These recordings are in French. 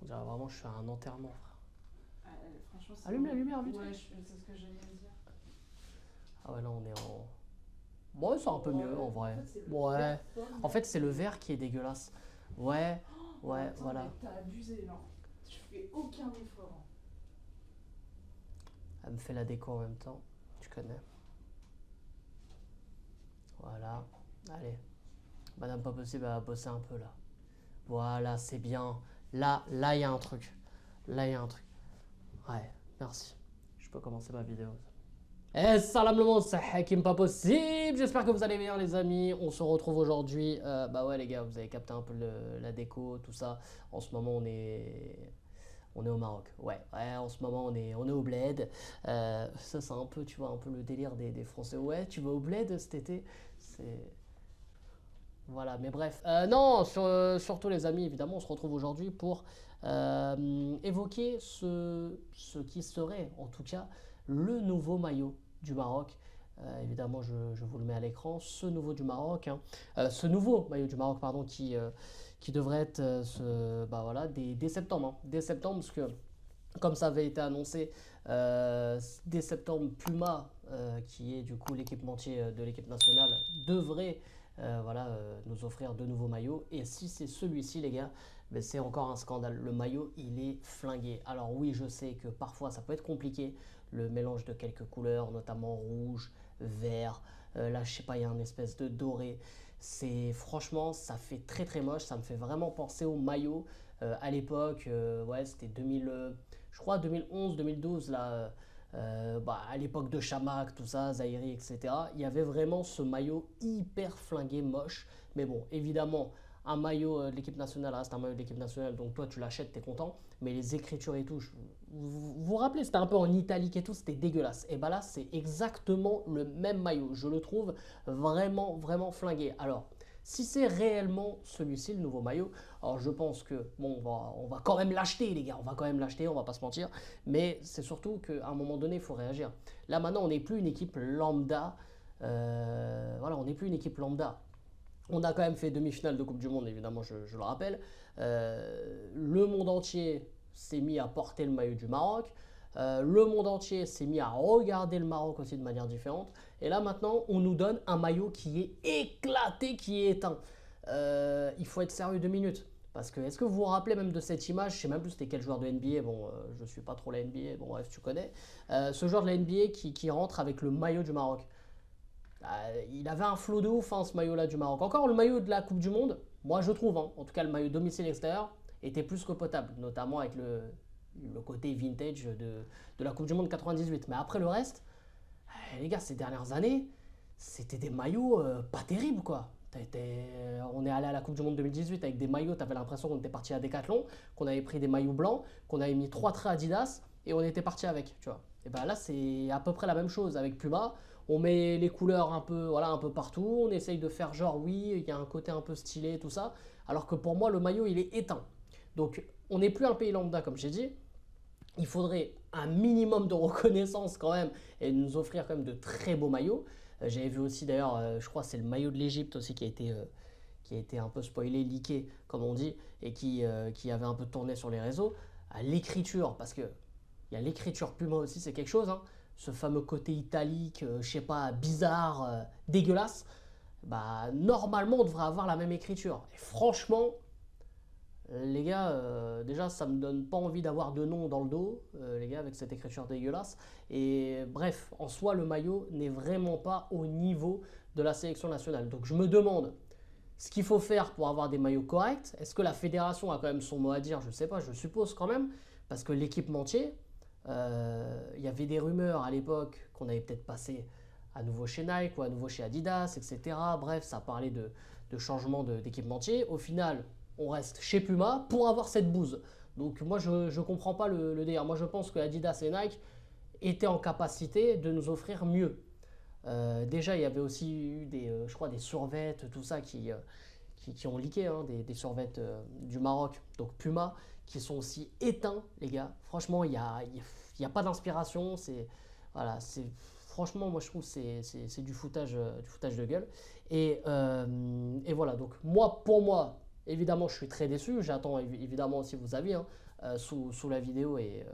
On dirait vraiment que je suis à un enterrement, frère. Franchement, c'est Allume la horrible. lumière, vite Ouais, fait. c'est ce que j'allais dire. Ah ouais, là, on est en... Ouais, c'est un peu mieux, en vrai. En fait, c'est le Ouais. vert pomme, En là. fait, c'est le verre qui est dégueulasse. Ouais, Oh, ouais, attends, voilà. mais t'as abusé, là. Tu fais aucun effort. Elle me fait la déco en même temps. Tu connais. Voilà. Allez. Madame pas possible, elle va bosser un peu, là. Voilà, c'est bien. Là, il y a un truc. Là, il y a un truc. Ouais, merci. Je peux commencer ma vidéo. Eh, salam le monde, c'est Hakim pas possible. J'espère que vous allez bien, les amis. On se retrouve aujourd'hui. Bah ouais, les gars, vous avez capté un peu la déco, tout ça. En ce moment, on est au Maroc. Ouais, ouais, en ce moment, on est au Bled. Ça, c'est un peu, tu vois, un peu le délire des Français. Ouais, tu vas au Bled cet été. C'est. Voilà, mais bref. Non, surtout les amis, évidemment, on se retrouve aujourd'hui pour évoquer ce qui serait, en tout cas, le nouveau maillot du Maroc. Évidemment, je vous le mets à l'écran. Ce nouveau du Maroc, hein. Ce nouveau maillot du Maroc, pardon, qui devrait être bah voilà, dès septembre. Hein. Dès septembre, parce que comme ça avait été annoncé, dès septembre, Puma, qui est du coup l'équipementier de l'équipe nationale, devrait voilà, nous offrir de nouveaux maillots. Et si c'est celui-ci, les gars, ben c'est encore un scandale. Le maillot, il est flingué. Alors oui, je sais que parfois ça peut être compliqué, le mélange de quelques couleurs, notamment rouge, vert. Là, je sais pas, il y a une espèce de doré. C'est franchement, ça fait très très moche. Ça me fait vraiment penser au maillot à l'époque. Ouais, c'était 2000. Je crois 2011-2012, là, bah, à l'époque de Chamac, tout ça, Zahiri, etc., il y avait vraiment ce maillot hyper flingué, moche. Mais bon, évidemment, un maillot de l'équipe nationale reste un maillot de l'équipe nationale, donc toi tu l'achètes, t'es content. Mais les écritures et tout, vous vous rappelez, c'était un peu en italique et tout, c'était dégueulasse. Et bah là, c'est exactement le même maillot. Je le trouve vraiment, vraiment flingué. Alors, si c'est réellement celui-ci, le nouveau maillot, alors je pense que, bon, on va quand même l'acheter, les gars, on va quand même l'acheter, on va pas se mentir, mais c'est surtout qu'à un moment donné, il faut réagir. Là, maintenant, on n'est plus une équipe lambda, voilà, on n'est plus une équipe lambda. On a quand même fait demi-finale de Coupe du Monde, évidemment, je le rappelle. Le monde entier s'est mis à porter le maillot du Maroc. Le monde entier s'est mis à regarder le Maroc aussi de manière différente. Et là maintenant, on nous donne un maillot qui est éclaté, qui est éteint. Il faut être sérieux 2 minutes. Parce que, est-ce que vous vous rappelez même de cette image? Je sais même plus c'était quel joueur de NBA. Bon, je suis pas trop la NBA. Bon, bref, tu connais. Ce joueur de la NBA qui rentre avec le maillot du Maroc. Il avait un flot de ouf, hein, ce maillot-là du Maroc. Encore le maillot de la Coupe du Monde, moi je trouve, hein, en tout cas le maillot domicile extérieur, était plus que potable, notamment avec le côté vintage de la Coupe du Monde 98. Mais après le reste, les gars, ces dernières années, c'était des maillots pas terribles, quoi. On est allé à la Coupe du Monde 2018 avec des maillots, t'avais l'impression qu'on était parti à Decathlon, qu'on avait pris des maillots blancs, qu'on avait mis trois traits Adidas et on était parti avec, tu vois. Et ben là, c'est à peu près la même chose avec Puma. On met les couleurs un peu, voilà, un peu partout, on essaye de faire genre oui, il y a un côté un peu stylé, tout ça. Alors que pour moi, le maillot, il est éteint. Donc, on n'est plus un pays lambda, comme j'ai dit. Il faudrait un minimum de reconnaissance quand même et nous offrir quand même de très beaux maillots. J'avais vu aussi d'ailleurs, je crois que c'est le maillot de l'Égypte aussi qui a été un peu spoilé, leaké comme on dit, et qui avait un peu tourné sur les réseaux. À l'écriture, parce que il y a l'écriture Puma aussi, c'est quelque chose. Hein. Ce fameux côté italique, je sais pas, bizarre, dégueulasse. Bah normalement on devrait avoir la même écriture. Et franchement, les gars, déjà, ça me donne pas envie d'avoir de nom dans le dos, les gars, avec cette écriture dégueulasse. Et bref, en soi, le maillot n'est vraiment pas au niveau de la sélection nationale. Donc je me demande ce qu'il faut faire pour avoir des maillots corrects. Est-ce que la fédération a quand même son mot à dire? Je sais pas, je suppose quand même. Parce que l'équipementier, il y avait des rumeurs à l'époque qu'on avait peut-être passé à nouveau chez Nike ou à nouveau chez Adidas, etc. Bref, ça parlait de changement d'équipementier. Au final, on reste chez Puma pour avoir cette bouse. Donc moi, je ne comprends pas le délire. Moi, je pense que Adidas et Nike étaient en capacité de nous offrir mieux. Déjà, il y avait aussi eu je crois, des survêtes, tout ça qui ont leaké, hein, des survêtes du Maroc, donc Puma, qui sont aussi éteints, les gars. Franchement, il y a pas d'inspiration. Voilà, franchement, moi je trouve que c'est du foutage de gueule. Et voilà, donc moi, pour moi, évidemment, je suis très déçu. J'attends évidemment aussi vos avis hein, sous la vidéo et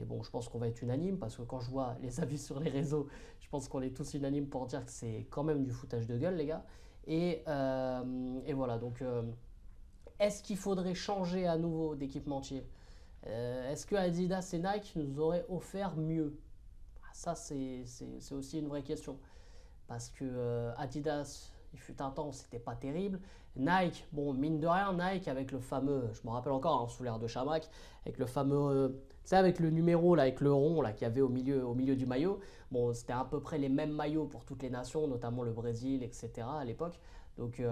bon, je pense qu'on va être unanime parce que quand je vois les avis sur les réseaux, je pense qu'on est tous unanimes pour dire que c'est quand même du foutage de gueule, les gars. Et voilà, donc est-ce qu'il faudrait changer à nouveau d'équipementier? Est-ce que Adidas et Nike nous auraient offert mieux? Ça, c'est aussi une vraie question. Parce que Adidas, il fut un temps, c'était pas terrible. Nike, bon, mine de rien, Nike avec le fameux, je me rappelle encore, hein, sous l'air de Chamac, avec le fameux, tu sais, avec le numéro, là, avec le rond là, qu'il y avait au milieu du maillot. Bon, c'était à peu près les mêmes maillots pour toutes les nations, notamment le Brésil, etc. à l'époque. Donc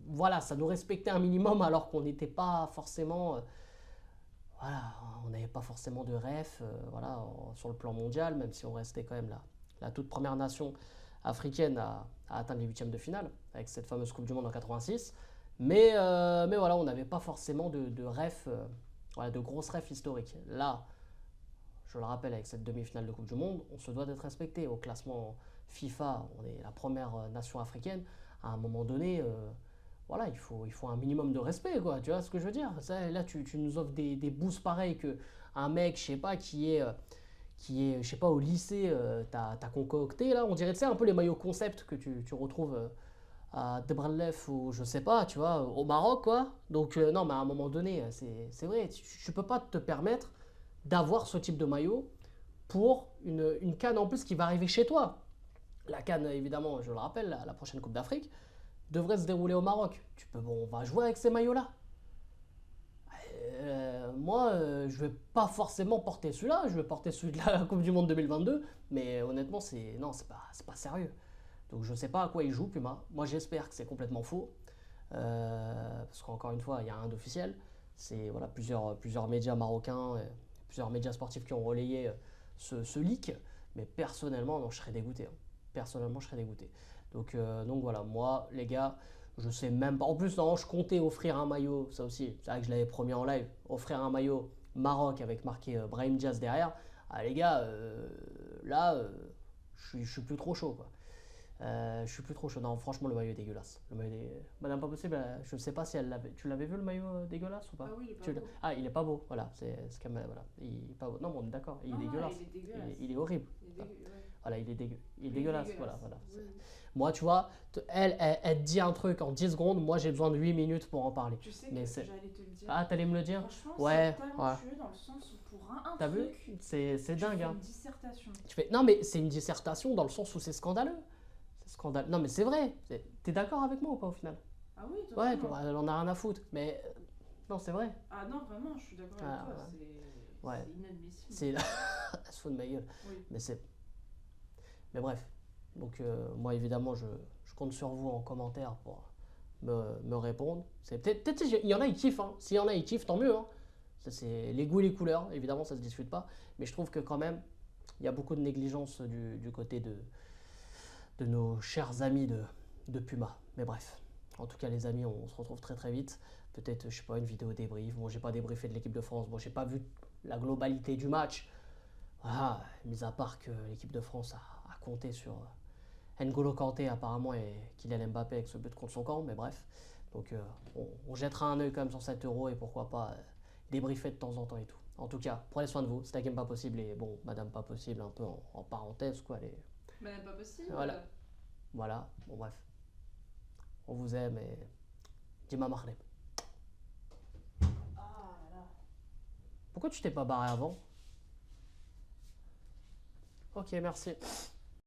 voilà, ça nous respectait un minimum alors qu'on n'était pas forcément. Voilà, on n'avait pas forcément de ref voilà, sur le plan mondial, même si on restait quand même la toute première nation africaine à atteindre les huitièmes de finale, avec cette fameuse Coupe du Monde en 86. Mais voilà, on n'avait pas forcément de ref, voilà, de grosses refs historiques. Là, je le rappelle, avec cette demi-finale de Coupe du Monde, on se doit d'être respecté. Au classement FIFA, on est la première nation africaine. À un moment donné, voilà, il faut un minimum de respect, quoi. Tu vois ce que je veux dire? Ça, là, tu nous offres des boosts pareils que un mec, je sais pas, je sais pas, au lycée, t'as concocté, là. On dirait, tu sais, un peu les maillots concept que tu retrouves à Debralef ou je sais pas, tu vois, au Maroc, quoi. Donc, non, mais à un moment donné, c'est vrai, tu peux pas te permettre d'avoir ce type de maillot pour une canne en plus qui va arriver chez toi. La canne, évidemment, je le rappelle, la prochaine Coupe d'Afrique devrait se dérouler au Maroc. Bon, on va jouer avec ces maillots-là. Moi, je vais pas forcément porter celui-là, je vais porter celui de la Coupe du Monde 2022, mais honnêtement, non, c'est pas sérieux. Donc je sais pas à quoi il joue, Puma. Moi, j'espère que c'est complètement faux, parce qu'encore une fois, il y a rien d'officiel. C'est voilà, plusieurs médias marocains, plusieurs médias sportifs qui ont relayé ce leak, mais personnellement, non, je serais dégoûté. Hein. Personnellement, je serais dégoûté. Donc voilà, moi, les gars, je sais même pas. En plus, non, je comptais offrir un maillot, ça aussi, c'est vrai que je l'avais promis en live, offrir un maillot Maroc avec marqué Brahim Diaz derrière. Ah, les gars, là, je suis plus trop chaud, quoi. Je suis plus trop chaud. Non, franchement, le maillot est dégueulasse. Madame Pas Possible, je sais pas si elle l'avait. Tu l'avais vu le maillot dégueulasse ou pas? Ah oui, il est pas beau. Ah, il est pas beau. Voilà, c'est quand même. Voilà. Il est pas beau. Non, bon, on est d'accord. Il est Non, dégueulasse. il est dégueulasse. Il est horrible. Il est dégueu, ouais. Voilà, il est dégueu. Il est Il est dégueulasse. dégueulasse. Voilà. Oui. Moi, tu vois, elle te dit un truc en 10 secondes. Moi, j'ai besoin de 8 minutes pour en parler. Tu sais Mais que c'est. j'allais te le dire. Ah, t'allais me le dire? Franchement, Ouais, c'est ouais. talentueux dans le sens où pour un T'as vu? truc, C'est tu dingue, fais hein. une dissertation. Non, mais c'est une dissertation dans le sens où c'est scandaleux. C'est scandaleux. Non, mais c'est vrai. T'es d'accord avec moi ou pas au final? Ah oui, Ouais, totalement. on en a rien à foutre. Mais non, c'est vrai. Ah non, vraiment, je suis d'accord Ah, avec toi. ouais. C'est inadmissible. C'est. Elle se fout de ma gueule. Oui. Mais bref. Donc, moi, évidemment, je compte sur vous en commentaire pour me répondre. Peut-être il y en a, ils kiffent. Hein. S'il y en a, ils kiffent, tant mieux. Hein. Ça, c'est les goûts et les couleurs. Évidemment, ça se discute pas. Mais je trouve que quand même, il y a beaucoup de négligence du côté de nos chers amis de Puma. Mais bref. En tout cas, les amis, on se retrouve très très vite. Peut-être, je sais pas, une vidéo débrief. Bon, j'ai pas débriefé de l'équipe de France. Bon, j'ai pas vu la globalité du match. Voilà, mis à part que l'équipe de France a compté sur N'Golo Kanté apparemment et Kylian Mbappé avec ce but contre son camp, mais bref. Donc on jettera un œil quand même sur 7 euros et pourquoi pas débriefer de temps en temps et tout. En tout cas, prenez soin de vous, c'était la game pas possible et bon, Madame Pas Possible un peu en parenthèse quoi. Madame Pas Possible. Voilà, bon bref. On vous aime et Dima Mahreb. Ah là. Pourquoi tu t'es pas barré avant? Ok, merci.